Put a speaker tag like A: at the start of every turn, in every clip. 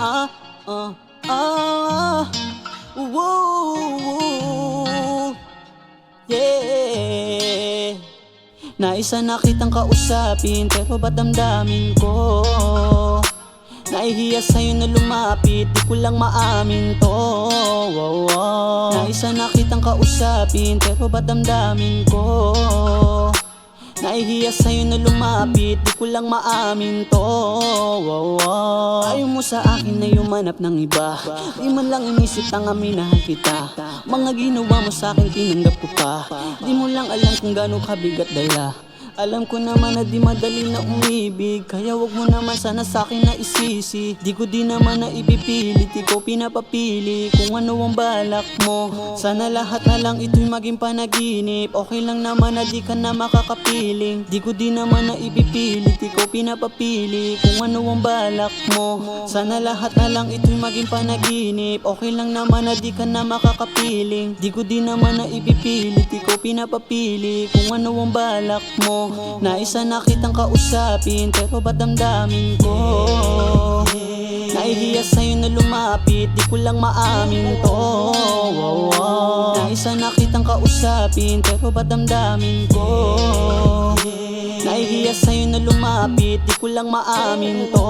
A: ah, ah, woo, yeah. Naisa na kitang kausapin, pero ba't damdamin ko? Nahihiya sa'yo na lumapit, di ko lang maamin to. Naisa na kitang kausapin, pero ba't damdamin ko? Nahihiya sa'yo na lumapit, di ko lang maamin to. Ayaw mo sa akin na yumanap ng iba, di man lang inisip na nga minahal kita. Mga ginawa mo sa akin tinanggap ko pa, di mo lang alam kung gaano kabigat dala. Alam ko naman na di madali na umibig, kaya wag mo naman sana sa'kin na isisi. Di ko di naman na ipipilit, ikaw pinapapili kung ano ang balak mo. Sana lahat na lang ito'y maging panaginip, okay lang naman na di ka na makakapiling. Di ko di naman na ipipilit, ikaw pinapapili kung ano ang balak mo. Sana lahat na lang ito'y maging panaginip, okay lang naman na di ka na makakapiling. Di ko di naman na ipipilit, ikaw pinapapili kung ano ang balak mo. Naisa na kitang kausapin, pero ba't damdamin ko? Nahihiya sa'yo na lumapit, di ko lang maamin to. Naisa na kitang kausapin, pero ba't damdamin ko? Nahihiya sa'yo na lumapit, di ko lang maamin to.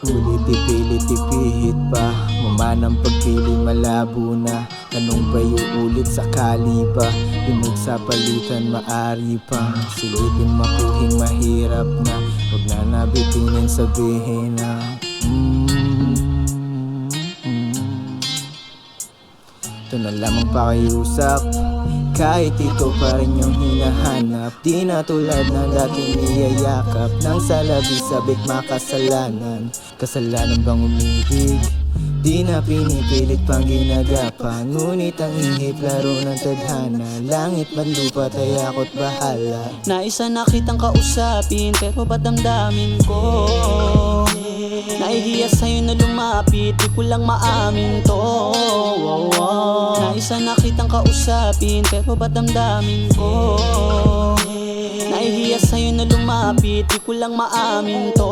B: Hulit ipilit ipihit pa, mamanang pagpiling malabo na. Anong ba ulit sakali ba? Limog sa palitan maari pa, silipin makuhing mahirap na. Huwag na nabitinin sabihin na ito na lamang pakiusap, kahit ito pa rin yung hinahanap. Di na tulad ng dating niyayakap, nang salabi sabik makasalanan. Kasalanan bang umibig? Di na pinipilit pang ginagapa, ngunit ang ihip laro ng tadhana. Langit man lupa tayo ako't bahala.
A: Naisa na kitang kausapin, pero ba't damdamin ko? Nahihiya sa'yo na lumapit, di ko lang maamin to. Naisa na kitang kausapin, pero ba't damdamin ko? Nahihiya sa'yo na lumapit, di ko lang maamin to.